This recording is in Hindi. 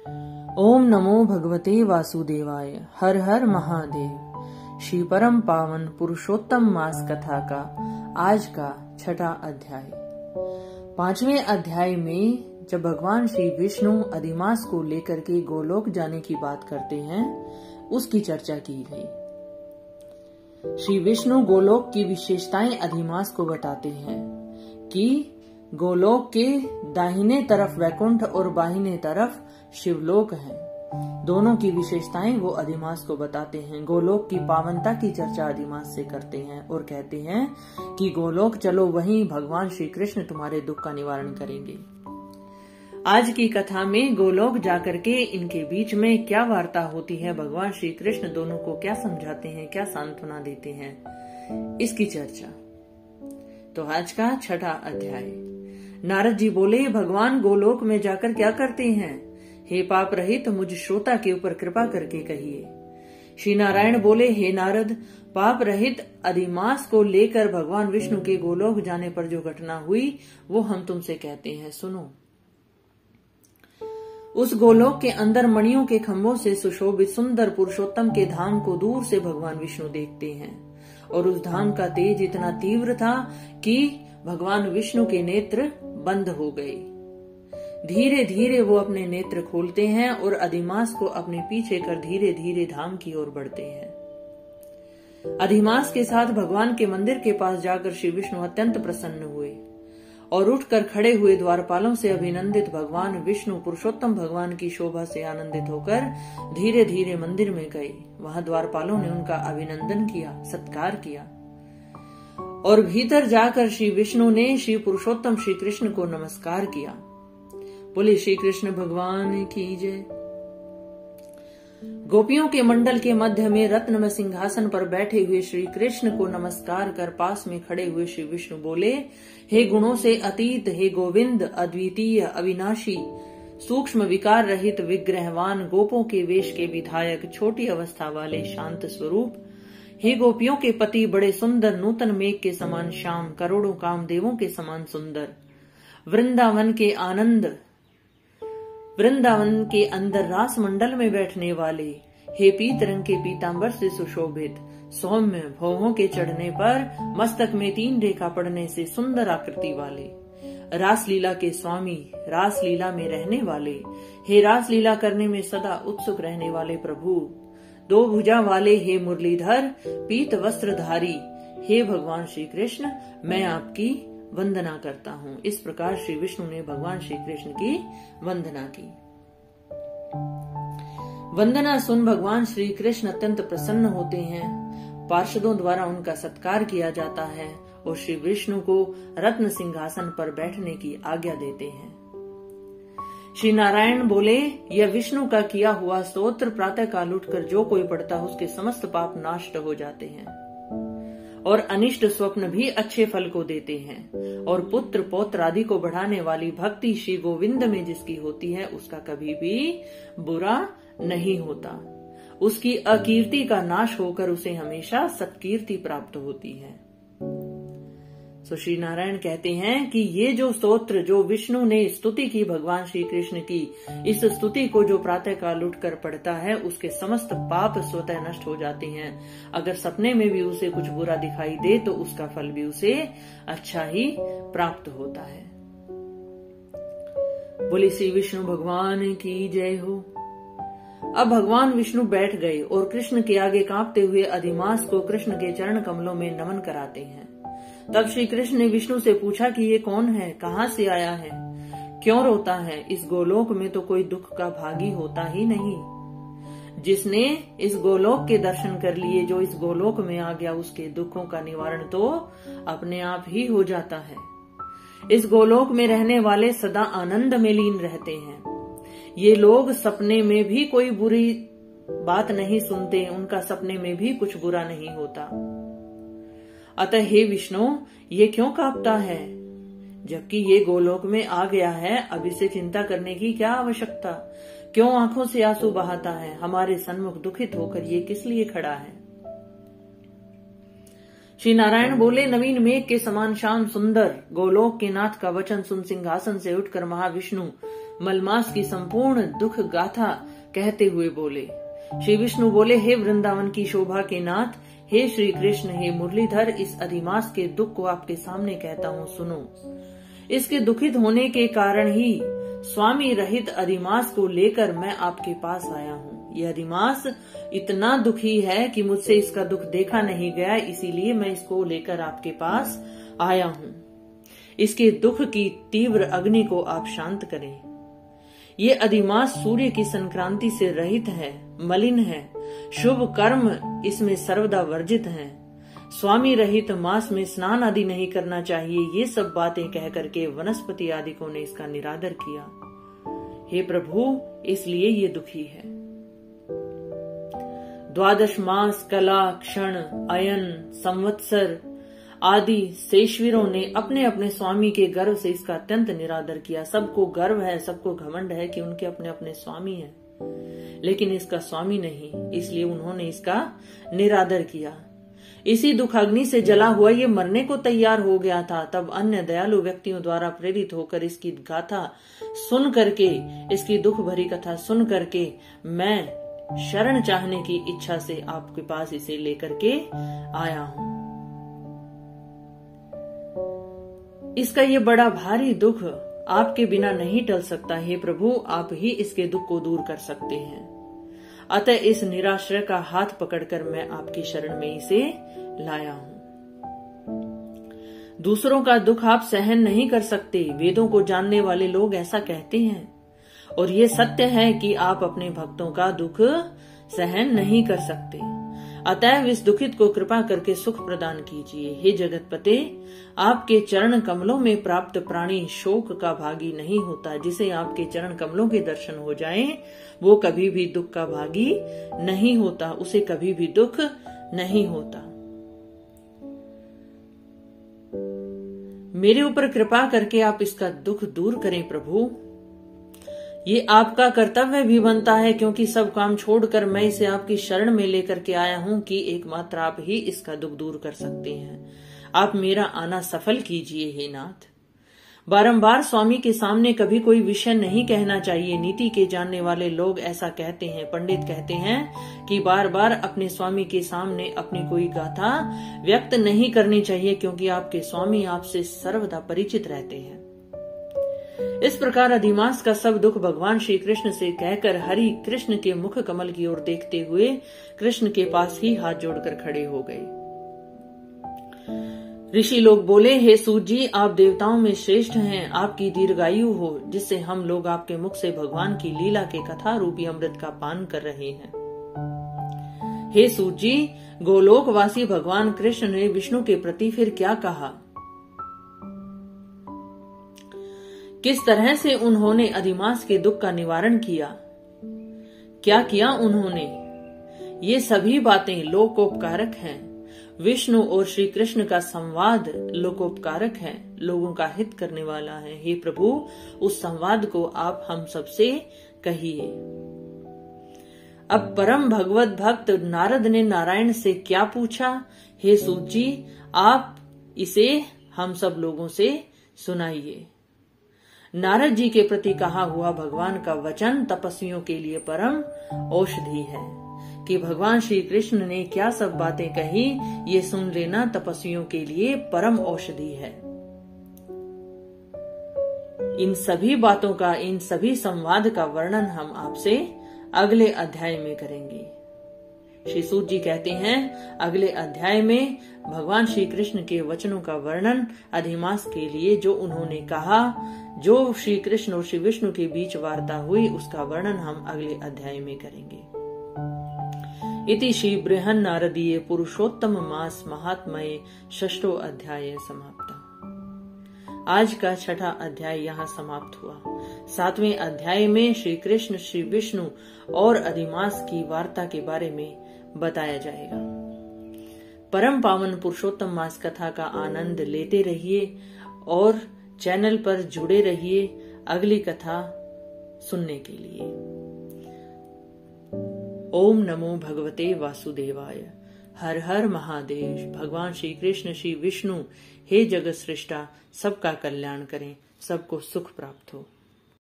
ओम नमो भगवते वासुदेवाय। हर हर महादेव। श्री परम पावन पुरुषोत्तम मास कथा का आज का छठा अध्याय। 5वें अध्याय में जब भगवान श्री विष्णु अधिमास को लेकर के गोलोक जाने की बात करते हैं, उसकी चर्चा की गई। श्री विष्णु गोलोक की विशेषताएं अधिमास को बताते हैं कि गोलोक के दाहिने तरफ वैकुंठ और बाहिने तरफ शिवलोक है। दोनों की विशेषताएं वो अधिमास को बताते हैं। गोलोक की पावनता की चर्चा अधिमास से करते हैं और कहते हैं कि गोलोक चलो, वहीं भगवान श्री कृष्ण तुम्हारे दुख का निवारण करेंगे। आज की कथा में गोलोक जाकर के इनके बीच में क्या वार्ता होती है, भगवान श्री कृष्ण दोनों को क्या समझाते हैं, क्या सांत्वना देते हैं, इसकी चर्चा। तो आज का छठा अध्याय। नारद जी बोले, भगवान गोलोक में जाकर क्या करते हैं? हे पाप रहित मुझ श्रोता के ऊपर कृपा करके कहिए। श्री नारायण बोले, हे नारद, पाप रहित अधिमास को लेकर भगवान विष्णु के गोलोक जाने पर जो घटना हुई वो हम तुमसे कहते हैं, सुनो। उस गोलोक के अंदर मणियों के खंभों से सुशोभित सुंदर पुरुषोत्तम के धाम को दूर से भगवान विष्णु देखते हैं और उस धाम का तेज इतना तीव्र था कि भगवान विष्णु के नेत्र बंद हो गए। धीरे धीरे वो अपने नेत्र खोलते हैं और अधिमास को अपने पीछे कर धीरे धीरे धाम की ओर बढ़ते हैं। अधिमास के साथ भगवान के मंदिर के पास जाकर श्री विष्णु अत्यंत प्रसन्न हुए और उठकर खड़े हुए द्वारपालों से अभिनंदित भगवान विष्णु पुरुषोत्तम भगवान की शोभा से आनंदित होकर धीरे धीरे मंदिर में गए। वहां द्वारपालों ने उनका अभिनंदन किया, सत्कार किया और भीतर जाकर श्री विष्णु ने श्री पुरुषोत्तम श्री कृष्ण को नमस्कार किया। बोले श्री कृष्ण भगवान की जय। गोपियों के मंडल के मध्य में रत्न में सिंहासन पर बैठे हुए श्री कृष्ण को नमस्कार कर पास में खड़े हुए श्री विष्णु बोले, हे गुणों से अतीत, हे गोविंद, अद्वितीय, अविनाशी, सूक्ष्म विकार रहित, विग्रहवान, गोपों के वेश के विधायक, छोटी अवस्था वाले शांत स्वरूप, हे गोपियों के पति, बड़े सुंदर, नूतन मेघ के समान श्याम, करोड़ों कामदेवों के समान सुंदर, वृंदावन के आनंद, वृंदावन के अंदर रास मंडल में बैठने वाले, हे पीत रंग के पीतांबर से सुशोभित, सौम्य, भौहों के चढ़ने पर मस्तक में 3 रेखा पड़ने से सुंदर आकृति वाले, रासलीला के स्वामी, रासलीला में रहने वाले, हे रासलीला करने में सदा उत्सुक रहने वाले प्रभु, 2 भुजा वाले, हे मुरलीधर, पीत वस्त्रधारी, हे भगवान श्री कृष्ण, मैं आपकी वंदना करता हूँ। इस प्रकार श्री विष्णु ने भगवान श्री कृष्ण की वंदना की। वंदना सुन भगवान श्री कृष्ण अत्यंत प्रसन्न होते हैं। पार्षदों द्वारा उनका सत्कार किया जाता है और श्री विष्णु को रत्न सिंहासन पर बैठने की आज्ञा देते हैं। श्री नारायण बोले, यह विष्णु का किया हुआ स्तोत्र प्रातः काल उठकर जो कोई पढ़ता उसके समस्त पाप नष्ट हो जाते हैं और अनिष्ट स्वप्न भी अच्छे फल को देते हैं और पुत्र पौत्र आदि को बढ़ाने वाली भक्ति श्री गोविंद में जिसकी होती है उसका कभी भी बुरा नहीं होता। उसकी अकीर्ति का नाश होकर उसे हमेशा सत्कीर्ति प्राप्त होती है। तो श्री नारायण कहते हैं कि ये जो स्तोत्र जो विष्णु ने स्तुति की भगवान श्री कृष्ण की, इस स्तुति को जो प्रातः काल उठकर पढ़ता है उसके समस्त पाप स्वतः नष्ट हो जाते हैं। अगर सपने में भी उसे कुछ बुरा दिखाई दे तो उसका फल भी उसे अच्छा ही प्राप्त होता है। बोली श्री विष्णु भगवान की जय हो। अब भगवान विष्णु बैठ गए और कृष्ण के आगे कांपते हुए अधिमास को कृष्ण के चरण कमलों में नमन कराते हैं। तब श्री कृष्ण ने विष्णु से पूछा कि ये कौन है, कहाँ से आया है, क्यों रोता है? इस गोलोक में तो कोई दुख का भागी होता ही नहीं। जिसने इस गोलोक के दर्शन कर लिए, जो इस गोलोक में आ गया, उसके दुखों का निवारण तो अपने आप ही हो जाता है। इस गोलोक में रहने वाले सदा आनंद में लीन रहते हैं। ये लोग सपने में भी कोई बुरी बात नहीं सुनते, उनका सपने में भी कुछ बुरा नहीं होता। अतः हे विष्णु, ये क्यों कांपता है? जबकि ये गोलोक में आ गया है, अब इसे चिंता करने की क्या आवश्यकता? क्यों आंखों से आंसू बहाता है? हमारे सन्मुख दुखित होकर ये किस लिए खड़ा है? श्री नारायण बोले, नवीन मेघ के समान श्याम सुंदर गोलोक के नाथ का वचन सुन सिंहासन से उठकर महाविष्णु मलमास की संपूर्ण दुख गाथा कहते हुए बोले। श्री विष्णु बोले, हे वृंदावन की शोभा के नाथ, हे श्री कृष्ण, हे मुरलीधर, इस अधिमास के दुख को आपके सामने कहता हूँ, सुनो। इसके दुखित होने के कारण ही स्वामी रहित अधिमास को लेकर मैं आपके पास आया हूँ। यह अधिमास इतना दुखी है कि मुझसे इसका दुख देखा नहीं गया, इसीलिए मैं इसको लेकर आपके पास आया हूँ। इसके दुख की तीव्र अग्नि को आप शांत करें। ये अधिमास सूर्य की संक्रांति से रहित है, मलिन है, शुभ कर्म इसमें सर्वदा वर्जित हैं। स्वामी रहित मास में स्नान आदि नहीं करना चाहिए। ये सब बातें कह करके वनस्पति आदिकों ने इसका निरादर किया। हे प्रभु, इसलिए ये दुखी है। 12 मास, कला, क्षण, अयन, संवत्सर आदि शेषवीरों ने अपने अपने स्वामी के गर्व से इसका अत्यंत निरादर किया। सबको गर्व है, सबको घमंड है कि उनके अपने अपने स्वामी हैं, लेकिन इसका स्वामी नहीं, इसलिए उन्होंने इसका निरादर किया। इसी दुखाग्नि से जला हुआ ये मरने को तैयार हो गया था। तब अन्य दयालु व्यक्तियों द्वारा प्रेरित होकर इसकी गाथा सुन करके, इसकी दुख भरी कथा सुन करके मैं शरण चाहने की इच्छा से आपके पास इसे लेकर के आया हूं। इसका ये बड़ा भारी दुख आपके बिना नहीं टल सकता। हे प्रभु, आप ही इसके दुख को दूर कर सकते हैं। अतः इस निराश्रय का हाथ पकड़कर मैं आपकी शरण में इसे लाया हूं। दूसरों का दुख आप सहन नहीं कर सकते। वेदों को जानने वाले लोग ऐसा कहते हैं, और ये सत्य है कि आप अपने भक्तों का दुख सहन नहीं कर सकते। अतएव इस दुखित को कृपा करके सुख प्रदान कीजिए। हे जगतपते, आपके चरण कमलों में प्राप्त प्राणी शोक का भागी नहीं होता। जिसे आपके चरण कमलों के दर्शन हो जाएं, वो कभी भी दुख का भागी नहीं होता, उसे कभी भी दुख नहीं होता। मेरे ऊपर कृपा करके आप इसका दुख दूर करें प्रभु। ये आपका कर्तव्य भी बनता है, क्योंकि सब काम छोड़कर मैं इसे आपकी शरण में लेकर के आया हूं कि एकमात्र आप ही इसका दुख दूर कर सकते हैं। आप मेरा आना सफल कीजिए हे नाथ। बारंबार स्वामी के सामने कभी कोई विषय नहीं कहना चाहिए। नीति के जानने वाले लोग ऐसा कहते हैं। पंडित कहते हैं कि बार बार अपने स्वामी के सामने अपनी कोई गाथा व्यक्त नहीं करनी चाहिए, क्योंकि आपके स्वामी आपसे सर्वदा परिचित रहते हैं। इस प्रकार अधिमास का सब दुख भगवान श्री कृष्ण से कहकर हरि कृष्ण के मुख कमल की ओर देखते हुए कृष्ण के पास ही हाथ जोड़कर खड़े हो गए। ऋषि लोग बोले, हे सूत जी, आप देवताओं में श्रेष्ठ हैं। आपकी दीर्घायु हो, जिससे हम लोग आपके मुख से भगवान की लीला के कथा रूपी अमृत का पान कर रहे हैं। हे सूत जी, गोलोकवासी भगवान कृष्ण ने विष्णु के प्रति फिर क्या कहा? किस तरह से उन्होंने अधिमास के दुख का निवारण किया? क्या किया उन्होंने? ये सभी बातें लोकोपकारक हैं। विष्णु और श्री कृष्ण का संवाद लोकोपकारक है, लोगों का हित करने वाला है। हे प्रभु, उस संवाद को आप हम सबसे कहिए। अब परम भगवत भक्त नारद ने नारायण से क्या पूछा? हे सूत जी, आप इसे हम सब लोगों से सुनाइए। नारद जी के प्रति कहा हुआ भगवान का वचन तपस्वियों के लिए परम औषधि है। कि भगवान श्री कृष्ण ने क्या सब बातें कही, ये सुन लेना तपस्वियों के लिए परम औषधि है। इन सभी बातों का, इन सभी संवाद का वर्णन हम आपसे अगले अध्याय में करेंगे। श्री सूत जी कहते हैं, अगले अध्याय में भगवान श्री कृष्ण के वचनों का वर्णन अधिमास के लिए जो उन्होंने कहा, जो श्री कृष्ण और श्री विष्णु के बीच वार्ता हुई, उसका वर्णन हम अगले अध्याय में करेंगे। इति श्री बृहन् नारदीय पुरुषोत्तम मास महात्म्ये षष्ठो अध्याय समाप्त। आज का छठा अध्याय यहाँ समाप्त हुआ। 7वें अध्याय में श्री कृष्ण, श्री विष्णु और अधिमास की वार्ता के बारे में बताया जाएगा। परम पावन पुरुषोत्तम मास कथा का आनंद लेते रहिए और चैनल पर जुड़े रहिए अगली कथा सुनने के लिए। ओम नमो भगवते वासुदेवाय। हर हर महादेव। भगवान श्री कृष्ण, श्री विष्णु हे जगत सृष्टा सबका कल्याण करें, सबको सुख प्राप्त हो।